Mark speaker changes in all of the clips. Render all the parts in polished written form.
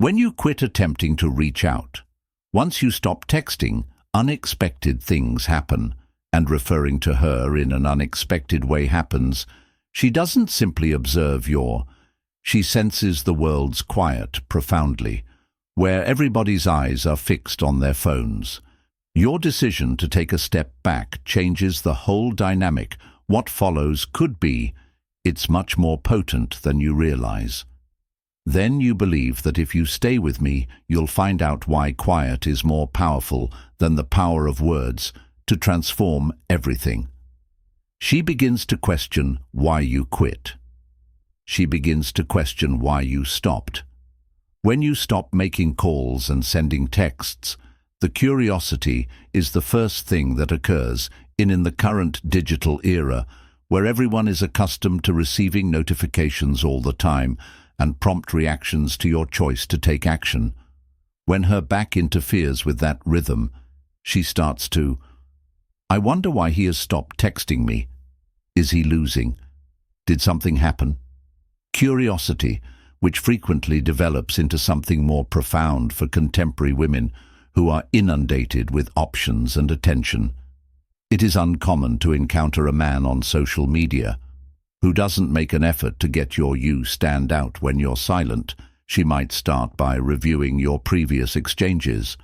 Speaker 1: When you quit attempting to reach out, once you stop texting, unexpected things happen, and referring to her in an unexpected way happens. She doesn't simply observe she senses the world's quiet profoundly, where everybody's eyes are fixed on their phones. Your decision to take a step back changes the whole dynamic. What follows could be, it's much more potent than you realize. Then you believe that if you stay with me, you'll find out why quiet is more powerful than the power of words to transform everything. She begins to question why you quit. She begins to question why you stopped. When you stop making calls and sending texts, the curiosity is the first thing that occurs in the current digital era, where everyone is accustomed to receiving notifications all the time and prompt reactions to your choice to take action. When her back interferes with that rhythm, she starts to, I wonder why he has stopped texting me. Is he losing? Did something happen? Curiosity, which frequently develops into something more profound for contemporary women who are inundated with options and attention. It is uncommon to encounter a man on social media who doesn't make an effort to get you stand out when you're silent. She might start by reviewing your previous exchanges,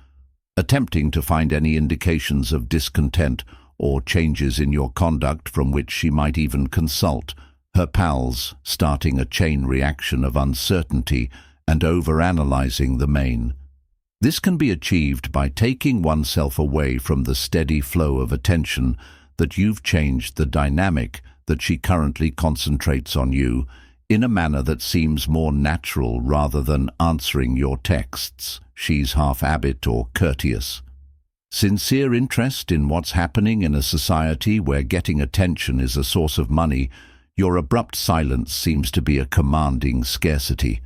Speaker 1: attempting to find any indications of discontent or changes in your conduct from which she might even consult her pals, starting a chain reaction of uncertainty and overanalyzing the main. This can be achieved by taking oneself away from the steady flow of attention that you've changed the dynamic that she currently concentrates on you in a manner that seems more natural rather than answering your texts. She's half habit or courteous. Sincere interest in what's happening in a society where getting attention is a source of money. Your abrupt silence seems to be a commanding scarcity.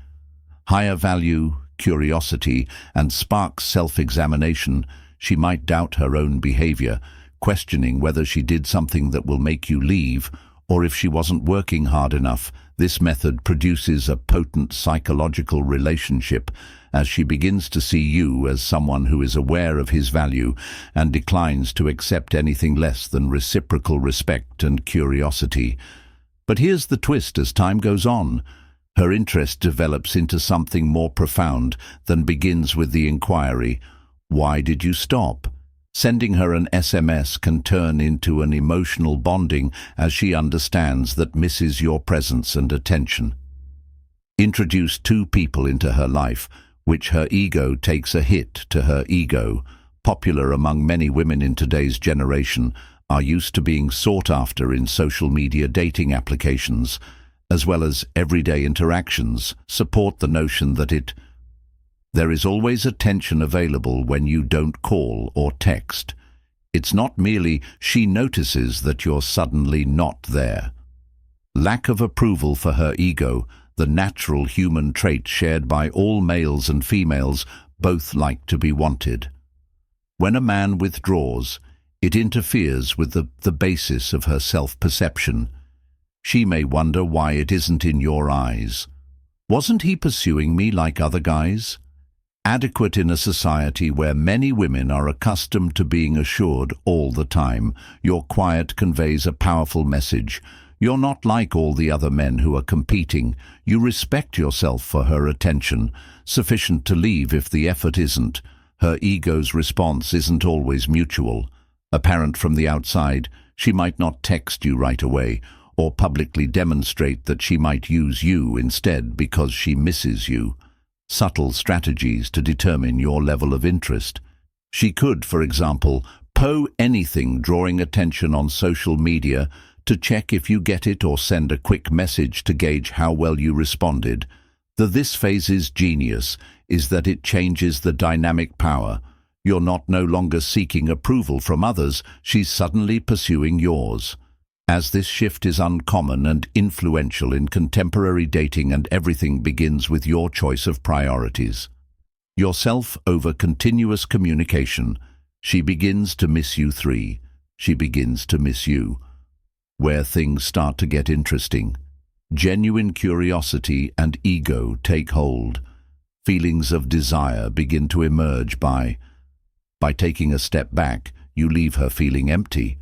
Speaker 1: Higher value, curiosity, and sparks self-examination. She might doubt her own behavior, questioning whether she did something that will make you leave, or if she wasn't working hard enough. This method produces a potent psychological relationship as she begins to see you as someone who is aware of his value and declines to accept anything less than reciprocal respect and curiosity. But here's the twist: as time goes on, her interest develops into something more profound than begins with the inquiry, "Why did you stop?" Sending her an SMS can turn into an emotional bonding as she understands that misses your presence and attention. Introduce two people into her life, which her ego takes a hit to her ego. Popular among many women in today's generation are used to being sought after in social media dating applications, as well as everyday interactions, support the notion that there is always attention available when you don't call or text. It's not merely she notices that you're suddenly not there. Lack of approval for her ego, the natural human trait shared by all males and females, both like to be wanted. When a man withdraws, it interferes with the basis of her self-perception. She may wonder why it isn't in your eyes. Wasn't he pursuing me like other guys? Adequate in a society where many women are accustomed to being assured all the time, your quiet conveys a powerful message. You're not like all the other men who are competing. You respect yourself for her attention, sufficient to leave if the effort isn't. Her ego's response isn't always mutual. Apparent from the outside, she might not text you right away, or publicly demonstrate that she might use you instead because she misses you. Subtle strategies to determine your level of interest. She could, for example, post anything drawing attention on social media to check if you get it, or send a quick message to gauge how well you responded. This phase's genius is that it changes the dynamic power. You're no longer seeking approval from others, she's suddenly pursuing yours. As this shift is uncommon and influential in contemporary dating, and everything begins with your choice of priorities. Yourself over continuous communication. She begins to miss you. 3. She begins to miss you. Where things start to get interesting. Genuine curiosity and ego take hold. Feelings of desire begin to emerge by taking a step back, you leave her feeling empty.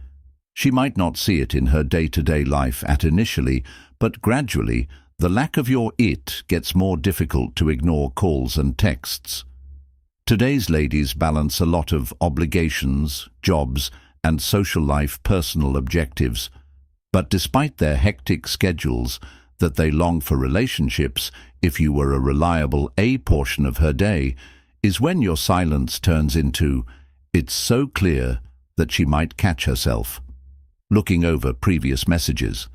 Speaker 1: She might not see it in her day-to-day life initially, but gradually, the lack of your it gets more difficult to ignore calls and texts. Today's ladies balance a lot of obligations, jobs, and social life personal objectives. But despite their hectic schedules, that they long for relationships, if you were a reliable portion of her day, is when your silence turns into, it's so clear that she might catch herself. Looking over previous messages,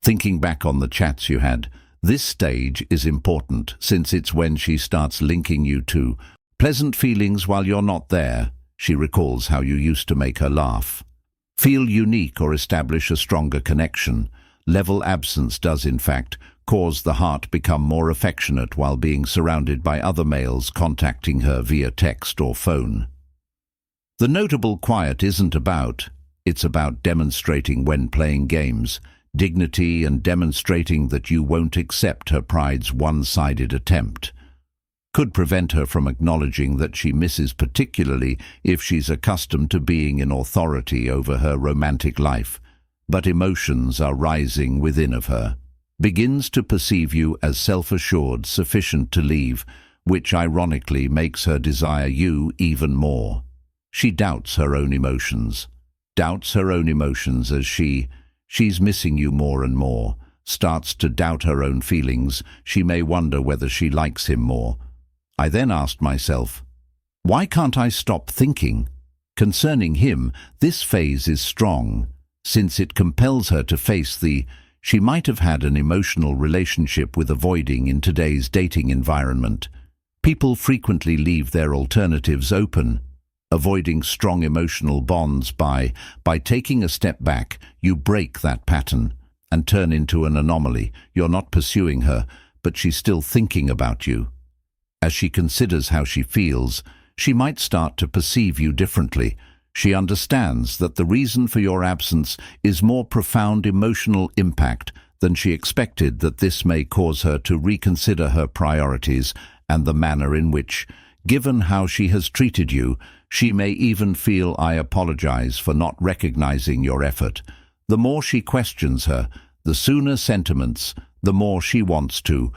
Speaker 1: thinking back on the chats you had, this stage is important since it's when she starts linking you to pleasant feelings while you're not there. She recalls how you used to make her laugh, feel unique or establish a stronger connection. Level absence does, in fact, cause the heart become more affectionate while being surrounded by other males contacting her via text or phone. The notable quiet isn't about, it's about demonstrating when playing games, dignity and demonstrating that you won't accept her pride's one-sided attempt. Could prevent her from acknowledging that she misses, particularly if she's accustomed to being in authority over her romantic life, but emotions are rising within of her. Begins to perceive you as self-assured, sufficient to leave, which ironically makes her desire you even more. She doubts her own emotions. As she's missing you more and more, starts to doubt her own feelings. She may wonder whether she likes him more. I then asked myself, why can't I stop thinking? Concerning him, this phase is strong, since it compels her to face she might have had an emotional relationship with avoiding in today's dating environment. People frequently leave their alternatives open. Avoiding strong emotional bonds by taking a step back, you break that pattern and turn into an anomaly. You're not pursuing her, but she's still thinking about you. As she considers how she feels, she might start to perceive you differently. She understands that the reason for your absence is more profound emotional impact than she expected, that this may cause her to reconsider her priorities and the manner in which, given how she has treated you, she may even feel, I apologize for not recognizing your effort. The more she questions her, the sooner sentiments, the more she wants to.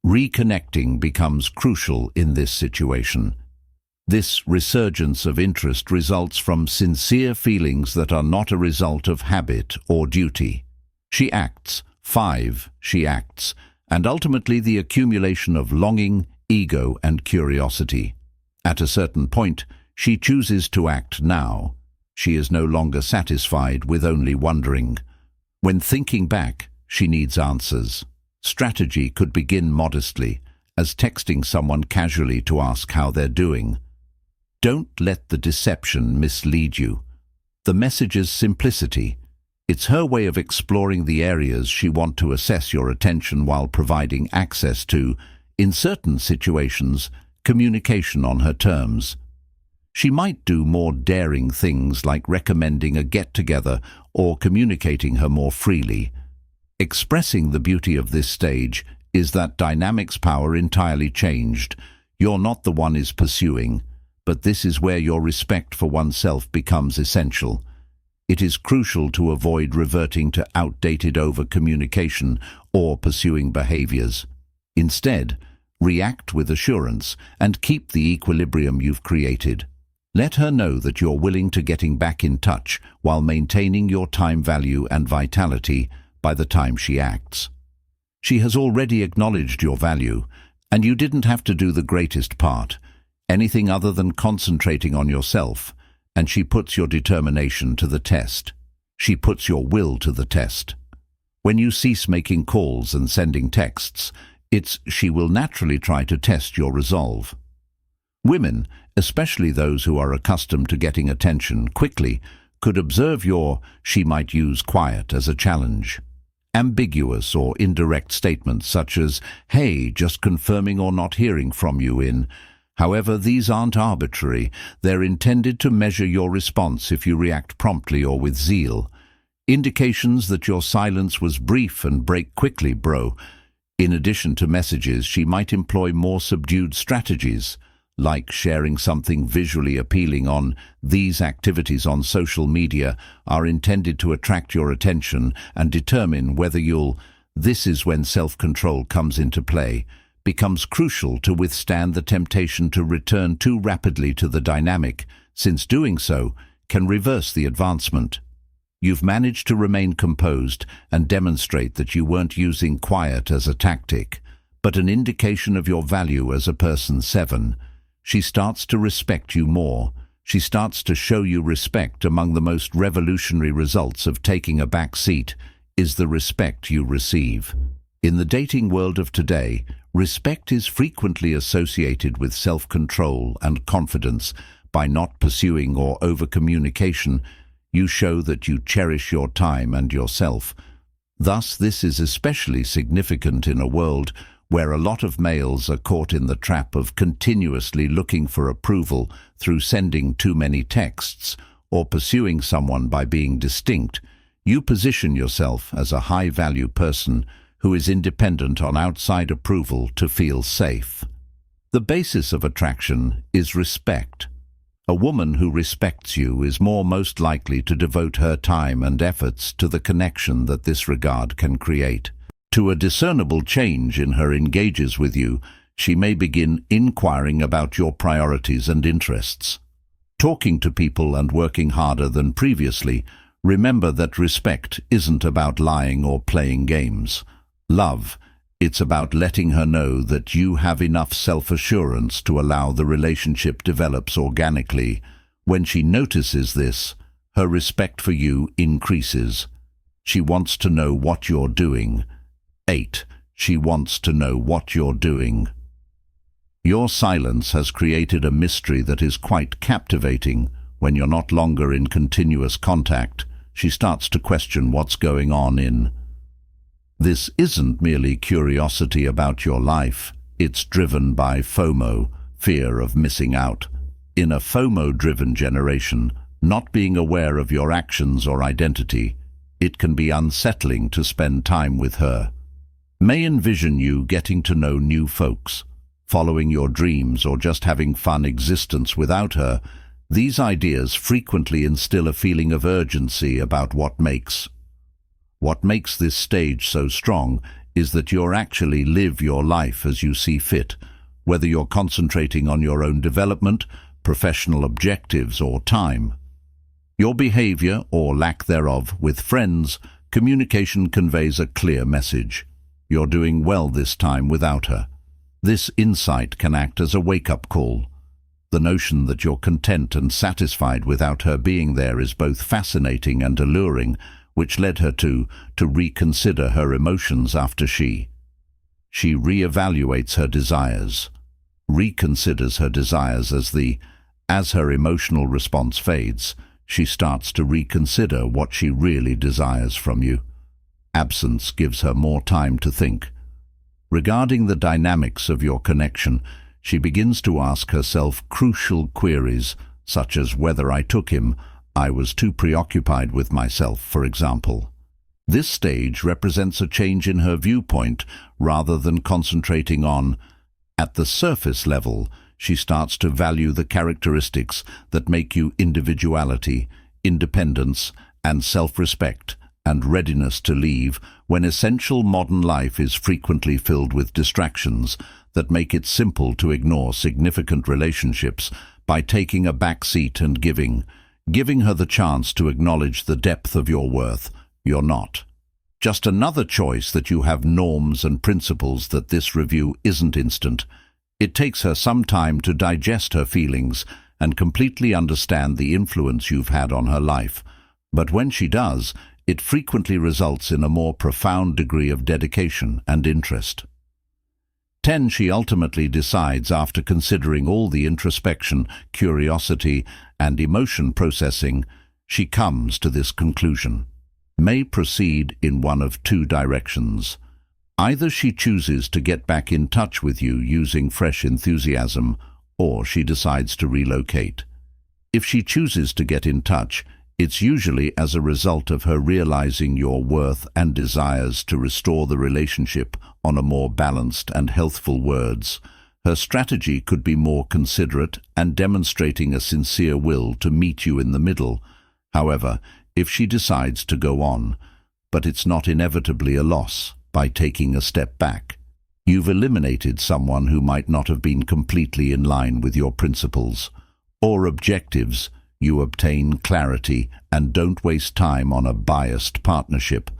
Speaker 1: Reconnecting becomes crucial in this situation. This resurgence of interest results from sincere feelings that are not a result of habit or duty. She acts, and ultimately the accumulation of longing, ego, and curiosity. At a certain point, she chooses to act now. She is no longer satisfied with only wondering. When thinking back, she needs answers. Strategy could begin modestly, as texting someone casually to ask how they're doing. Don't let the deception mislead you. The message's simplicity. It's her way of exploring the areas she wants to assess your attention while providing access to, in certain situations, communication on her terms. She might do more daring things like recommending a get-together or communicating her more freely. Expressing the beauty of this stage is that dynamics power entirely changed. You're not the one is pursuing, but this is where your respect for oneself becomes essential. It is crucial to avoid reverting to outdated over-communication or pursuing behaviors. Instead, react with assurance and keep the equilibrium you've created. Let her know that you're willing to getting back in touch while maintaining your time value and vitality by the time she acts. She has already acknowledged your value, and you didn't have to do the greatest part, anything other than concentrating on yourself, and she puts your determination to the test. She puts your will to the test. When you cease making calls and sending texts, she will naturally try to test your resolve. Women, especially those who are accustomed to getting attention quickly, could observe she might use quiet as a challenge. Ambiguous or indirect statements such as, hey, just confirming or not hearing from you However, these aren't arbitrary. They're intended to measure your response if you react promptly or with zeal. Indications that your silence was brief and break quickly, bro. In addition to messages, she might employ more subdued strategies, like sharing something visually appealing on these activities on social media are intended to attract your attention and determine whether you'll. This is when self-control comes into play, becomes crucial to withstand the temptation to return too rapidly to the dynamic, since doing so can reverse the advancement. You've managed to remain composed and demonstrate that you weren't using quiet as a tactic, but an indication of your value as a person. 7. She starts to respect you more. She starts to show you respect. Among the most revolutionary results of taking a back seat is the respect you receive. In the dating world of today, respect is frequently associated with self-control and confidence. By not pursuing or over-communication, you show that you cherish your time and yourself. Thus, this is especially significant in a world where a lot of males are caught in the trap of continuously looking for approval through sending too many texts or pursuing someone by being distinct. You position yourself as a high-value person who is independent on outside approval to feel safe. The basis of attraction is respect. A woman who respects you is most likely to devote her time and efforts to the connection that this regard can create. To a discernible change in her engages with you, she may begin inquiring about your priorities and interests. Talking to people and working harder than previously, remember that respect isn't about lying or playing games. Love, it's about letting her know that you have enough self-assurance to allow the relationship develops organically. When she notices this, her respect for you increases. She wants to know what you're doing. 8. She wants to know what you're doing. Your silence has created a mystery that is quite captivating. When you're not longer in continuous contact, she starts to question what's going on in. This isn't merely curiosity about your life, it's driven by FOMO, fear of missing out. In a FOMO-driven generation, not being aware of your actions or identity, it can be unsettling to spend time with her. May envision you getting to know new folks, following your dreams, or just having fun existence without her. These ideas frequently instill a feeling of urgency about what makes this stage so strong is that you're actually live your life as you see fit, whether you're concentrating on your own development, professional objectives, or time. Your behavior, or lack thereof, with friends, communication conveys a clear message. You're doing well this time without her. This insight can act as a wake-up call. The notion that you're content and satisfied without her being there is both fascinating and alluring, which led her to reconsider her emotions after she reevaluates her desires, reconsiders her desires as her emotional response fades, she starts to reconsider what she really desires from you. Absence gives her more time to think. Regarding the dynamics of your connection, she begins to ask herself crucial queries, such as whether I took him. I was too preoccupied with myself, for example. This stage represents a change in her viewpoint rather than concentrating on. At the surface level, she starts to value the characteristics that make you individuality, independence, and self-respect, and readiness to leave when essential modern life is frequently filled with distractions that make it simple to ignore significant relationships. By taking a back seat and giving her the chance to acknowledge the depth of your worth. You're not just another choice, that you have norms and principles. That this review isn't instant. It takes her some time to digest her feelings and completely understand the influence you've had on her life. But when she does, it frequently results in a more profound degree of dedication and interest. 10. She ultimately decides, after considering all the introspection, curiosity, and emotion processing, she comes to this conclusion. May proceed in one of two directions. Either she chooses to get back in touch with you using fresh enthusiasm, or she decides to relocate. If she chooses to get in touch, It's usually as a result of her realizing your worth and desires to restore the relationship on a more balanced and healthful words. Her strategy could be more considerate and demonstrating a sincere will to meet you in the middle. However, if she decides to go on, but it's not inevitably a loss, by taking a step back, you've eliminated someone who might not have been completely in line with your principles or objectives. You obtain clarity and don't waste time on a biased partnership.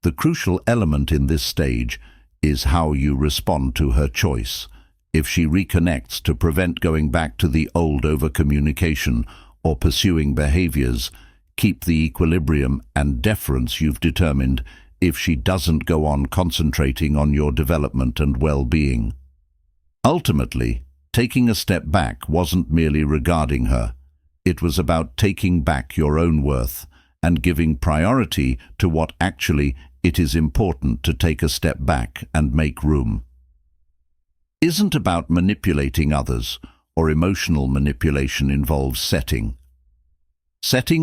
Speaker 1: The crucial element in this stage is how you respond to her choice. If she reconnects to prevent going back to the old over-communication or pursuing behaviors, keep the equilibrium and deference you've determined. If she doesn't, go on concentrating on your development and well-being. Ultimately, taking a step back wasn't merely regarding her. It was about taking back your own worth and giving priority to what actually it is important to take a step back and make room. Isn't about manipulating others, or emotional manipulation involves setting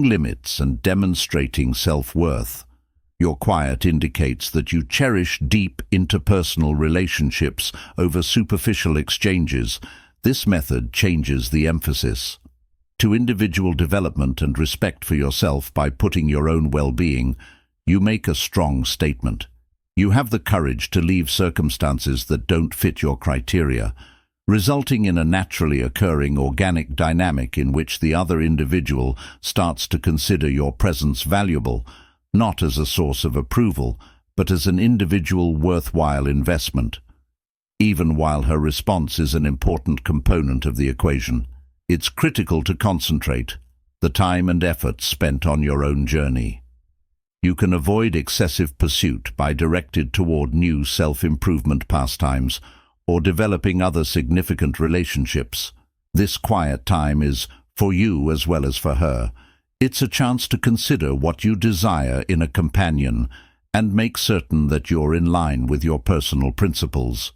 Speaker 1: limits and demonstrating self-worth. Your quiet indicates that you cherish deep interpersonal relationships over superficial exchanges. This method changes the emphasis to individual development and respect for yourself. By putting your own well-being, you make a strong statement. You have the courage to leave circumstances that don't fit your criteria, resulting in a naturally occurring organic dynamic in which the other individual starts to consider your presence valuable, not as a source of approval, but as an individual worthwhile investment. Even while her response is an important component of the equation, it's critical to concentrate the time and effort spent on your own journey. You can avoid excessive pursuit by directed toward new self-improvement pastimes or developing other significant relationships. This quiet time is for you as well as for her. It's a chance to consider what you desire in a companion and make certain that you're in line with your personal principles.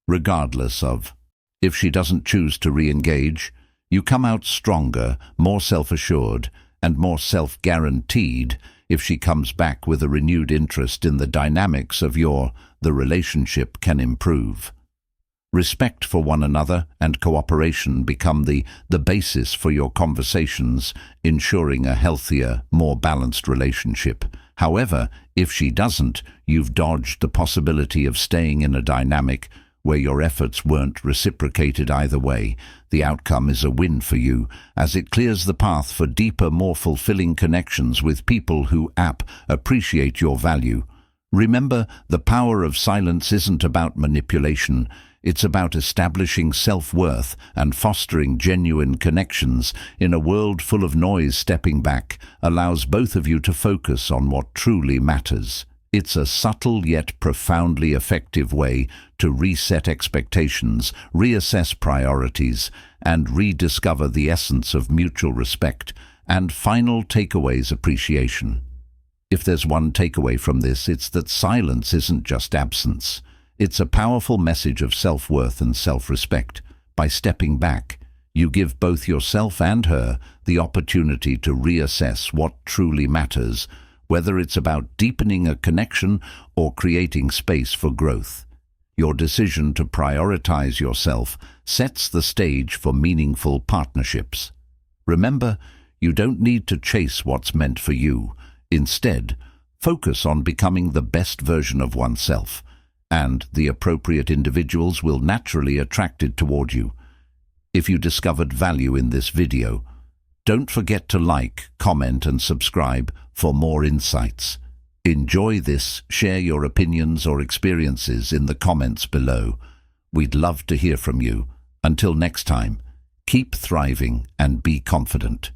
Speaker 1: Regardless of if she doesn't choose to re-engage, you come out stronger, more self-assured, and more self-guaranteed. If she comes back with a renewed interest in the dynamics of the relationship can improve. Respect for one another and cooperation become the basis for your conversations, ensuring a healthier, more balanced relationship. However, if she doesn't, you've dodged the possibility of staying in a dynamic where your efforts weren't reciprocated either way. The outcome is a win for you, as it clears the path for deeper, more fulfilling connections with people who appreciate your value. Remember, the power of silence isn't about manipulation. It's about establishing self-worth and fostering genuine connections. In a world full of noise, stepping back allows both of you to focus on what truly matters. It's a subtle yet profoundly effective way to reset expectations, reassess priorities, and rediscover the essence of mutual respect. And final takeaways: appreciation. If there's one takeaway from this, it's that silence isn't just absence. It's a powerful message of self-worth and self-respect. By stepping back, you give both yourself and her the opportunity to reassess what truly matters, whether it's about deepening a connection or creating space for growth. Your decision to prioritize yourself sets the stage for meaningful partnerships. Remember, you don't need to chase what's meant for you. Instead, focus on becoming the best version of oneself, and the appropriate individuals will naturally be attracted toward you. If you discovered value in this video, don't forget to like, comment, and subscribe for more insights. Enjoy this, share your opinions or experiences in the comments below. We'd love to hear from you. Until next time, keep thriving and be confident.